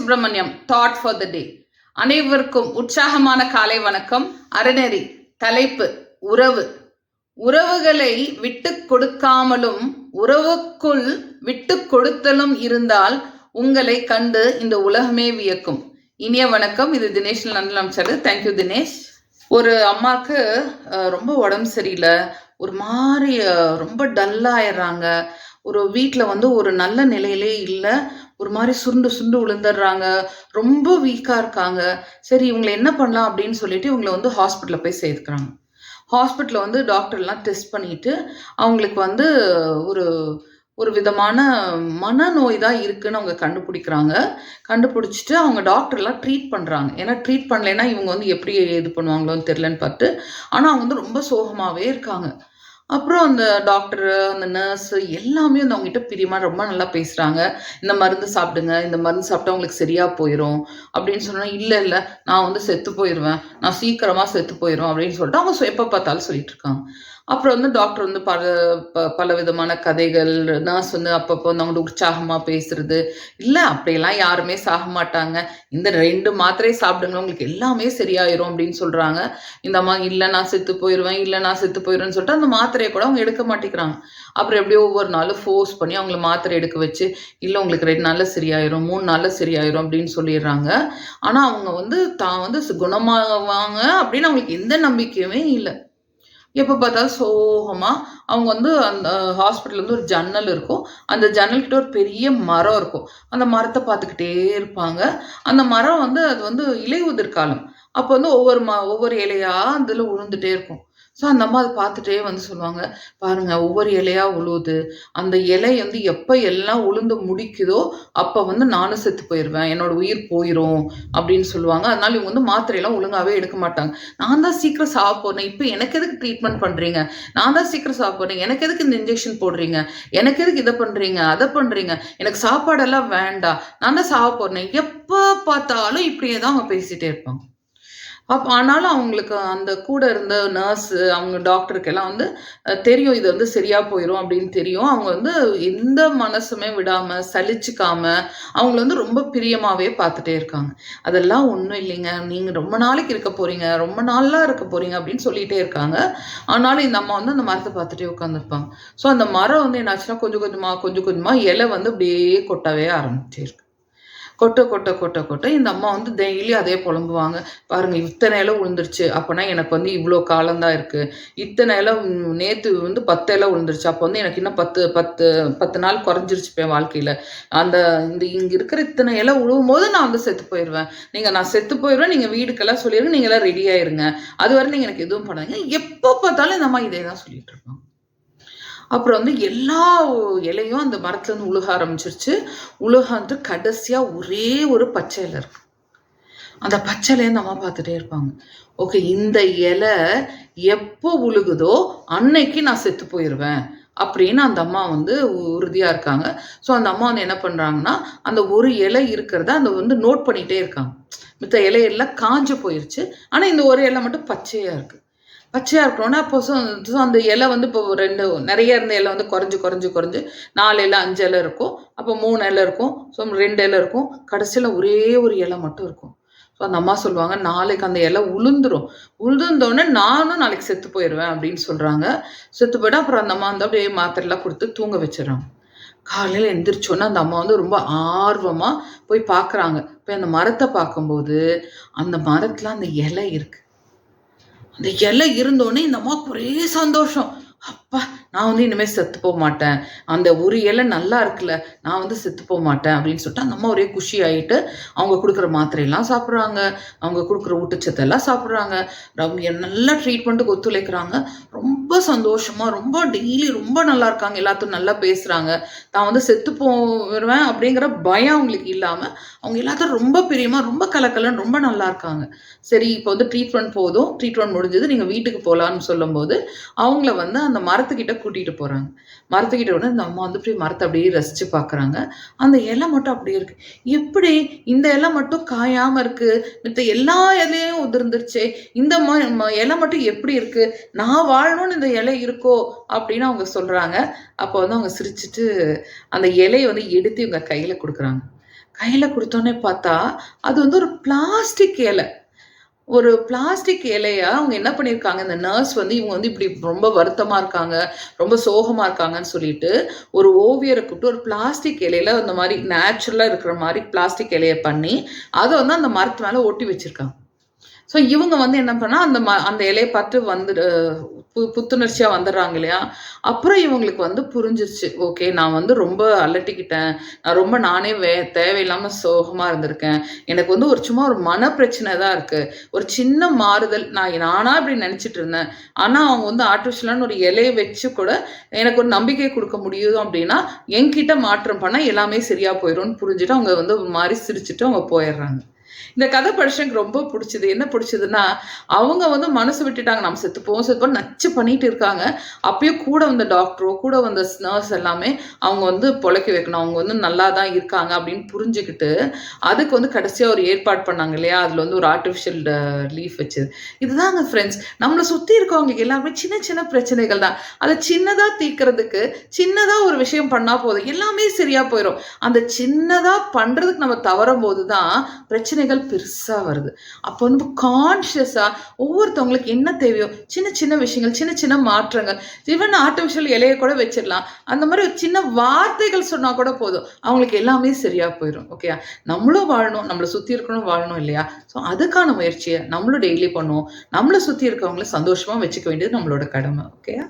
Subramaniam thought for the டே. அனைவருக்கும் உற்சாகமான காலை வணக்கம். அறநெறி தலைப்பு உறவு. உறவுகளை விட்டு கொடுக்காமலும் உறவுக்குள் விட்டு கொடுத்தலும் இருந்தால் உங்களை கண்டு இந்த உலகமே வியக்கும். இனிய வணக்கம். இது தினேஷ் நந்தலாம்சாரு. தேங்க்யூ தினேஷ். ஒரு அம்மாவுக்கு ரொம்ப உடம்பு சரியில்லை, ஒரு மாதிரி ரொம்ப டல்லாயிடுறாங்க. ஒரு வீட்டில் ஒரு நல்ல நிலையிலே இல்லை, ஒரு மாதிரி சுருண்டு சுருண்டு விழுந்துடுறாங்க, ரொம்ப வீக்காக இருக்காங்க. சரி, இவங்களை என்ன பண்ணலாம் அப்படின்னு சொல்லிட்டு இவங்களை ஹாஸ்பிட்டலில் போய் சேர்த்துக்கிறாங்க. ஹாஸ்பிட்டலில் டாக்டர்லாம் டெஸ்ட் பண்ணிட்டு அவங்களுக்கு ஒரு ஒரு விதமான மனநோய் தான் இருக்குன்னு அவங்க கண்டுபிடிச்சிட்டு அவங்க டாக்டர்லாம் ட்ரீட் பண்ணுறாங்க. ஏன்னா ட்ரீட் பண்ணலைன்னா இவங்க எப்படி இது பண்ணுவாங்களோன்னு தெரிலன்னு பார்த்து. ஆனால் அவங்க ரொம்ப சோகமாகவே இருக்காங்க. அப்புறம் அந்த டாக்டர், அந்த நர்ஸு எல்லாமே அவங்ககிட்ட பிரியமாக ரொம்ப நல்லா பேசுகிறாங்க. இந்த மருந்து சாப்பிடுங்க, இந்த மருந்து சாப்பிட்டா உங்களுக்கு சரியாக போயிடும் அப்படின்னு சொன்னால், இல்லை நான் செத்து போயிடுவேன், நான் சீக்கிரமாக செத்து போயிடும் அப்படின்னு சொல்லிட்டு அவங்க எப்போ பார்த்தாலும் சொல்லிட்டு இருக்காங்க. அப்புறம் டாக்டர் பல விதமான கதைகள், நர்ஸ் அப்பப்போ அவங்க உற்சாகமாக பேசுறது, இல்லை அப்படியெல்லாம் யாருமே சாக மாட்டாங்க, இந்த 2 மாத்திரை சாப்பிடுங்க உங்களுக்கு எல்லாமே சரியாயிரும் அப்படின்னு சொல்கிறாங்க. இந்த அம்மா இல்லை நான் செத்து போயிடுவேன்னு சொல்லிட்டு அந்த மாத்திரையை கூட அவங்க எடுக்க மாட்டேங்கிறாங்க. அப்புறம் எப்படியோ ஒவ்வொரு நாளும் ஃபோர்ஸ் பண்ணி அவங்கள மாத்திரை எடுக்க வச்சு, இல்லை உங்களுக்கு 2 நாளில் சரியாயிரும், 3 நாளில் சரியாயிரும் அப்படின்னு சொல்லிடுறாங்க. ஆனால் அவங்க தான் குணமாவாங்க அப்படின்னு அவங்களுக்கு எந்த நம்பிக்கையுமே இல்லை. எப்போ பார்த்தாலும் சோகமாக அவங்க அந்த ஹாஸ்பிட்டல் ஒரு ஜன்னல் இருக்கும், அந்த ஜன்னல்கிட்ட ஒரு பெரிய மரம் இருக்கும், அந்த மரத்தை பார்த்துக்கிட்டே இருப்பாங்க. அந்த மரம் அது இலை உதிர்காலம். அப்போ ஒவ்வொரு இலையாக அதில் உழுந்துட்டே இருக்கும். ஸோ அந்த அம்மா அதை பார்த்துட்டே சொல்லுவாங்க, பாருங்க ஒவ்வொரு இலையா உழுவுது, அந்த இலை எப்போ எல்லாம் உளுந்து முடிக்குதோ அப்போ நானும் செத்து போயிடுவேன், என்னோட உயிர் போயிடும் அப்படின்னு சொல்லுவாங்க. அதனால இவங்க மாத்திரையெல்லாம் ஒழுங்காகவே எடுக்க மாட்டாங்க. நான் தான் சீக்கிரம் சாக போறேன், இப்போ எனக்கு எதுக்கு ட்ரீட்மெண்ட் பண்ணுறீங்க, நான் தான் சீக்கிரம் சாக போறேன், எனக்கு எதுக்கு இந்த இன்ஜெக்ஷன் போடுறீங்க, எனக்கு எதுக்கு இதை பண்ணுறீங்க அதை பண்ணுறீங்க, எனக்கு சாப்பாடெல்லாம் வேண்டாம், நான் தான் சாக போறேன், எப்போ பார்த்தாலும் இப்படியே தான் அவங்க பேசிகிட்டே இருப்பாங்க. ஆனாலும் அவங்களுக்கு அந்த கூட இருந்த நர்ஸு, அவங்க டாக்டருக்கெல்லாம் தெரியும் இது சரியாக போயிடும் அப்படின்னு தெரியும். அவங்க எந்த மனசுமே விடாமல் சலிச்சுக்காம அவங்கள ரொம்ப பிரியமாகவே பார்த்துட்டே இருக்காங்க. அதெல்லாம் ஒன்றும் இல்லைங்க, நீங்கள் ரொம்ப நாளைக்கு இருக்க போகிறீங்க, ரொம்ப நாளாக இருக்க போகிறீங்க அப்படின்னு சொல்லிகிட்டே இருக்காங்க. ஆனாலும் இந்த அம்மா அந்த மரத்தை பார்த்துட்டே உட்காந்துருப்பாங்க. ஸோ அந்த மரம் என்னாச்சுன்னா கொஞ்சம் கொஞ்சமாக இலை அப்படியே கொட்டவே ஆரம்பிச்சிருக்கு. கொட்ட இந்த அம்மா டெய்லி அதே புலம்புவாங்க. பாருங்க இத்தனை இலை விழுந்துருச்சு, அப்போனா எனக்கு இவ்வளோ காலம்தான் இருக்கு, இத்தனை இலை நேற்று 10 இலை விழுந்துருச்சு, அப்போ எனக்கு இன்னும் 10 நாள் குறைஞ்சிருச்சு என் வாழ்க்கையில், இங்கே இருக்கிற இத்தனை இலை விழுவும் போது நான் செத்து போயிடுவேன், நான் செத்து போயிடுவேன், நீங்கள் வீடுக்கெல்லாம் சொல்லிடுங்க, நீங்கள் எல்லாம் ரெடி ஆயிருங்க, அது வரை நீங்கள் எனக்கு எதுவும் பண்ணாதீங்க. எப்போ பார்த்தாலும் இந்த அம்மா இதே தான் சொல்லிட்டு இருப்பாங்க. அப்புறம் எல்லா இலையும் அந்த மரத்துலேருந்து உழுக ஆரம்பிச்சிருச்சு. உழுக கடைசியாக ஒரே ஒரு பச்சை இலை இருக்கு. அந்த பச்சை இலையை அம்மா பார்த்துட்டே இருப்பாங்க. ஓகே, இந்த இலை எப்போ உழுகுதோ அன்னைக்கு நான் செத்து போயிடுவேன் அப்படின்னு அந்த அம்மா உறுதியாக இருக்காங்க. ஸோ அந்த அம்மா என்ன பண்ணுறாங்கன்னா, அந்த ஒரு இலை இருக்கிறத நோட் பண்ணிகிட்டே இருக்காங்க. மித்த இலையெல்லாம் காஞ்சு போயிடுச்சு, ஆனால் இந்த ஒரு இலை மட்டும் பச்சையாக இருக்குது. பச்சையாக இருக்கணும்னா அப்போ அந்த இலை இப்போ நிறைய இருந்த இலை குறைஞ்சு 4 இலை 5 இலை இருக்கும், அப்போ 3 இலை இருக்கும், ஸோ 2 இலை இருக்கும், கடைசியில் ஒரே ஒரு இலை மட்டும் இருக்கும். ஸோ அந்த அம்மா சொல்லுவாங்க, நாளைக்கு அந்த இலை உளுந்தோடனே நானும் நாளைக்கு செத்து போயிடுவேன் அப்படின்னு சொல்கிறாங்க. செத்து போய்ட்டு அப்புறம் அந்த அம்மா அப்படியே மாத்திரைலாம் கொடுத்து தூங்க வச்சிடறாங்க. காலையில் எந்திரிச்சோன்னே அந்த அம்மா ரொம்ப ஆர்வமாக போய் பார்க்குறாங்க. போய் அந்த மரத்தை பார்க்கும்போது அந்த மரத்தில் அந்த இலை இருக்குது. அந்த இலை இருந்தோடனே இந்த அம்மாவுக்கு ஒரே சந்தோஷம். அப்பா, நான் இனிமேல் செத்து போக மாட்டேன், அந்த ஒரு இலை நல்லா இருக்குல்ல, நான் செத்து போக மாட்டேன் அப்படின்னு சொல்லிட்டு அந்த அம்மா ஒரே குஷி ஆகிட்டு அவங்க கொடுக்குற மாத்திரையெல்லாம் சாப்பிட்றாங்க, அவங்க கொடுக்குற ஊட்டச்சத்தெல்லாம் சாப்பிட்றாங்க, நல்லா ட்ரீட்மெண்ட்டுக்கு ஒத்துழைக்கிறாங்க. ரொம்ப சந்தோஷமாக ரொம்ப டெய்லி ரொம்ப நல்லா இருக்காங்க, எல்லாத்தையும் நல்லா பேசுகிறாங்க. தான் செத்து போவேன் அப்படிங்கிற பயம் அவங்களுக்கு இல்லாமல் அவங்க எல்லாத்தையும் ரொம்ப பிரியமாக ரொம்ப கலக்கலன்னு ரொம்ப நல்லா இருக்காங்க. சரி, இப்போ ட்ரீட்மெண்ட் போதும், ட்ரீட்மெண்ட் முடிஞ்சது, நீங்கள் வீட்டுக்கு போகலான்னு சொல்லும்போது அவங்கள அந்த மரத்துக்கிட்ட கூட்டிகிட்டு போகிறாங்க. மரத்துக்கிட்ட உடனே இந்த அம்மா இப்படி மரத்தை அப்படியே ரசித்து பார்க்குறாங்க. அந்த இலை மட்டும் அப்படியே இருக்குது. எப்படி இந்த இலை மட்டும் காயாமல் இருக்குது, மற்ற எல்லா இலையும் உதிர்ந்துருச்சு, இந்த இலை மட்டும் எப்படி இருக்குது, நான் வாழணும்னு இந்த இலை இருக்கோ அப்படின்னு அவங்க சொல்கிறாங்க. அப்போ அவங்க சிரிச்சுட்டு அந்த இலையை எடுத்து இவங்க கையில் கொடுக்குறாங்க. கையில குடுத்தோனே பார்த்தா, அது வந்து ஒரு பிளாஸ்டிக் இலை. ஒரு பிளாஸ்டிக் இலைய அவங்க என்ன பண்ணியிருக்காங்க, இந்த நர்ஸ் வந்து இவங்க வந்து இப்படி ரொம்ப வருத்தமா இருக்காங்க, ரொம்ப சோகமா இருக்காங்கன்னு சொல்லிட்டு, ஒரு ஓவியர கூப்பிட்டு ஒரு பிளாஸ்டிக் இலையில அந்த மாரி நேச்சுரலா இருக்கிற மாரி பிளாஸ்டிக் இலைய பண்ணி, அத வந்து அந்த மரத்து மேல ஒட்டி வச்சிருக்காங்க. ஸோ இவங்க வந்து என்ன பண்ணா, அந்த இலைய பார்த்து வந்துடு புத்துணர்ச்சியா வந்துடுறாங்க இல்லையா? அப்புறம் இவங்களுக்கு வந்து புரிஞ்சிருச்சு. ஓகே, நான் வந்து ரொம்ப அலட்டிக்கிட்டேன். நான் ரொம்ப நானே தேவையில்லாம சோகமா இருந்திருக்கேன். எனக்கு வந்து சும்மா ஒரு மன பிரச்சனை தான் இருக்கு. ஒரு சின்ன மாறுதல் நானா இப்படி நெனச்சிட்டு இருந்தேன். ஆனா அவங்க வந்து ஆர்ட்டிஃபிஷியலான ஒரு இலைய வச்சு கூட எனக்கு ஒரு நம்பிக்கை குடுக்க முடியும் அப்படின்னா, என்கிட்ட மாற்றம் பண்ணா எல்லாமே சரியா போயிரும்னு புரிஞ்சுட்டு அவங்க வந்து ஒரு மாரி சிரிச்சுட்டு அவங்க போயிர்றாங்க. இந்த கதை படிச்சு எனக்கு ரொம்ப பிடிச்சது. என்ன பிடிச்சதுன்னா, அவங்க வந்து மனசு விட்டுட்டாங்க. நம்ம செத்துப்போம் செத்துப்போம்ன்னு நச்சு பண்ணிட்டு இருக்காங்க. அப்பயும் கூட வந்த டாக்டரோ, கூட வந்த நர்ஸ் எல்லாமே அவங்க வந்து பொழைக்க வைக்கணும். அவங்க வந்து நல்லா தான் இருக்காங்க அப்படின்னு புரிஞ்சுகிட்டு, அதுக்கு வந்து கடைசியா ஒரு ஏற்பாடு பண்ணாங்க இல்லையா? அதுல வந்து ஒரு ஆர்ட்டிஃபிஷியல் லீஃப் வச்சது. இதுதாங்க ஃப்ரெண்ட்ஸ். நம்மள சுத்தி இருக்கவங்களுக்கு எல்லாமே சின்ன சின்ன பிரச்சனைகள் தான். அத சின்னதா தீர்க்கிறதுக்கு, சின்னதா ஒரு விஷயம் பண்ணா போதும். எல்லாமே சரியா போயிரும். அந்த சின்னதா பண்றதுக்கு நம்ம தவறும்போது தான் பிரச்சனைகள் பெருசா வருது. அப்போ வந்து கான்ஷியஸா ஒவ்வொருத்தவங்களுக்கு என்ன தேவையோ சின்ன சின்ன விஷயங்கள், சின்ன சின்ன மாற்றங்கள், ஈவன் ஆர்ட்டிஃபிஷியல் இலைய கூட வச்சிடலாம். அந்த மாதிரி ஒரு சின்ன வார்த்தைகள் சொன்னா கூட போதும். அவங்களுக்கு எல்லாமே சரியா போயிரும். ஓகேயா? நம்மளும் வாழணும், நம்மள சுத்தி இருக்கவங்களும் வாழணும் இல்லையா? ஸோ அதுக்கான முயற்சிய நம்மளும் டெய்லி பண்ணுவோம். நம்மள சுத்தி இருக்கவங்கள சந்தோஷமா வச்சுக்க வேண்டியது நம்மளோட கடமை. ஓகேயா?